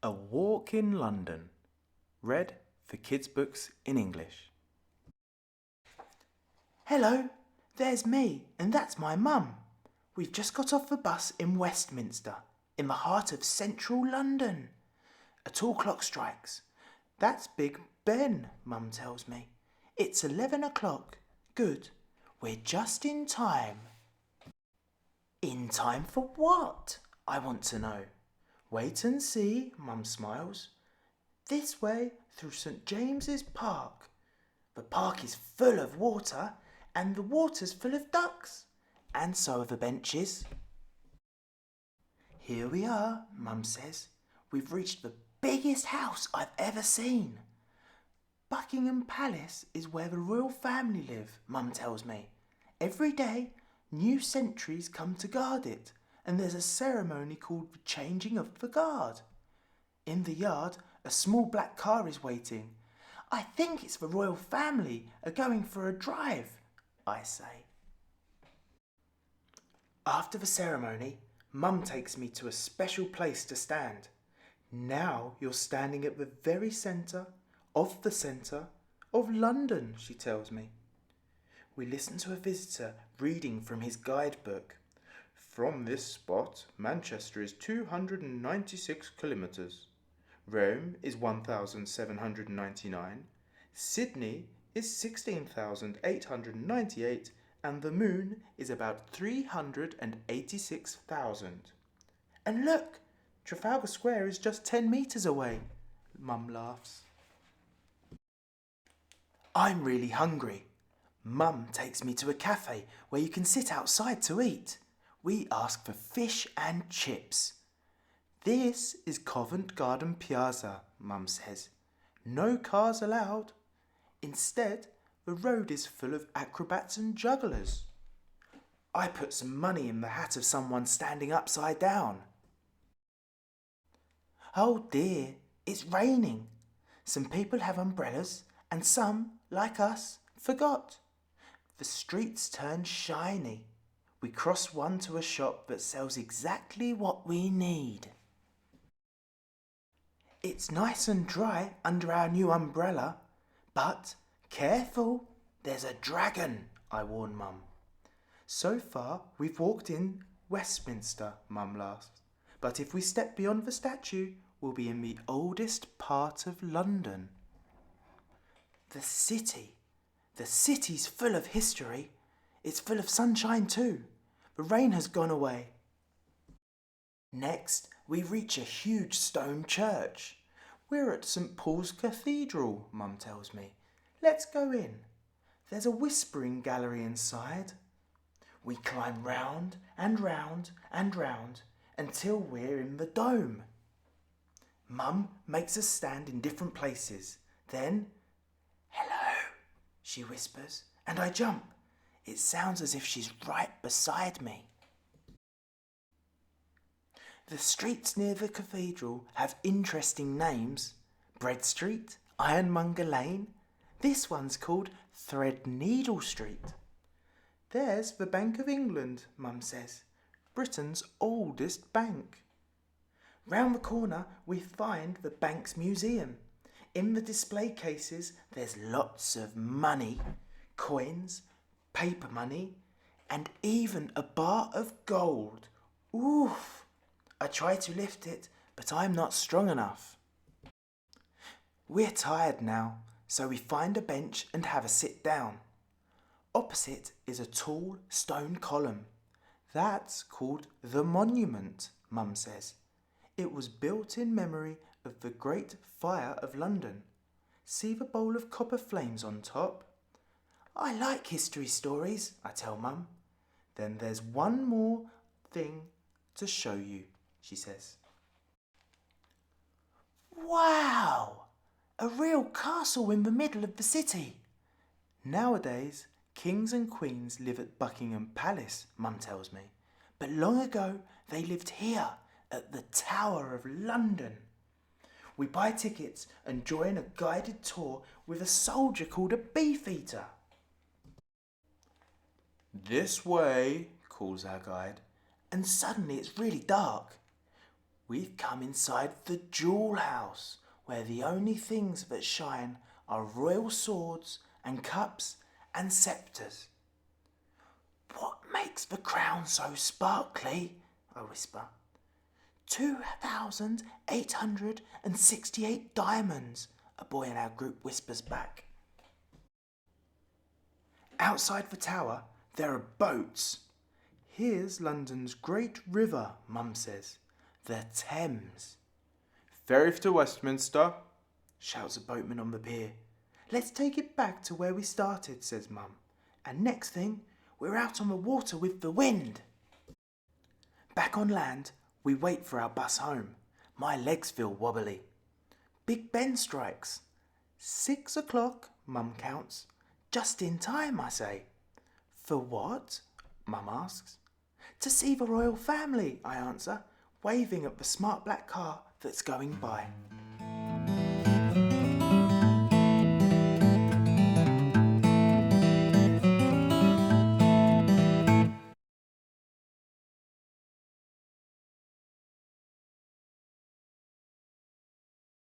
A Walk in London. Read for Kids Books in English. Hello, there's me, and that's my mum. We've just got off the bus in Westminster, in the heart of central London. A tall clock strikes. That's Big Ben, Mum tells me. It's 11 o'clock. Good. We're just in time. In time for what? I want to know. Wait and see, Mum smiles. This way through St. James's Park. The park is full of water and the water's full of ducks. And so are the benches. Here we are, Mum says. We've reached the biggest house I've ever seen. Buckingham Palace is where the royal family live, Mum tells me. Every day, new sentries come to guard it, and there's a ceremony called the changing of the guard. In the yard, a small black car is waiting. I think it's the royal family are going for a drive, I say. After the ceremony, Mum takes me to a special place to stand. Now you're standing at the very centre of London, she tells me. We listen to a visitor reading from his guidebook. From this spot, Manchester is 296 kilometres. Rome is 1,799. Sydney is 16,898. And the moon is about 386,000. And look, Trafalgar Square is just 10 metres away, Mum laughs. I'm really hungry. Mum takes me to a cafe where you can sit outside to eat. We ask for fish and chips. This is Covent Garden Piazza, Mum says. No cars allowed. Instead, the road is full of acrobats and jugglers. I put some money in the hat of someone standing upside down. Oh dear, it's raining. Some people have umbrellas and some, like us, forgot. The streets turn shiny. We cross one to a shop that sells exactly what we need. It's nice and dry under our new umbrella, but careful, there's a dragon, I warn Mum. So far, we've walked in Westminster, Mum laughs. But if we step beyond the statue, we'll be in the oldest part of London. The city's full of history. It's full of sunshine too. The rain has gone away. Next, we reach a huge stone church. We're at St. Paul's Cathedral, Mum tells me. Let's go in. There's a whispering gallery inside. We climb round and round and round until we're in the dome. Mum makes us stand in different places. Then, hello, she whispers, and I jump. It sounds as if she's right beside me. The streets near the cathedral have interesting names. Bread Street, Ironmonger Lane. This one's called Threadneedle Street. There's the Bank of England, Mum says. Britain's oldest bank. Round the corner we find the bank's museum. In the display cases there's lots of money, coins, paper money, and even a bar of gold. Oof! I try to lift it, but I'm not strong enough. We're tired now, so we find a bench and have a sit down. Opposite is a tall stone column. That's called the Monument, Mum says. It was built in memory of the Great Fire of London. See the bowl of copper flames on top? I like history stories, I tell Mum. Then there's one more thing to show you, she says. Wow! A real castle in the middle of the city. Nowadays, kings and queens live at Buckingham Palace, Mum tells me. But long ago, they lived here at the Tower of London. We buy tickets and join a guided tour with a soldier called a beefeater. This way, calls our guide, and suddenly it's really dark. We've come inside the jewel house, where the only things that shine are royal swords and cups and sceptres. What makes the crown so sparkly? I whisper. 2,868 diamonds, a boy in our group whispers back. Outside the tower, there are boats. Here's London's great river, Mum says. The Thames. Ferry to Westminster, Shouts a boatman on the pier. Let's take it back to where we started, says Mum. And next thing, we're out on the water with the wind. Back on land, we wait for our bus home. My legs feel wobbly. Big Ben strikes. 6 o'clock, Mum counts. Just in time, I say. For what? Mum asks. To see the royal family, I answer, waving at the smart black car that's going by.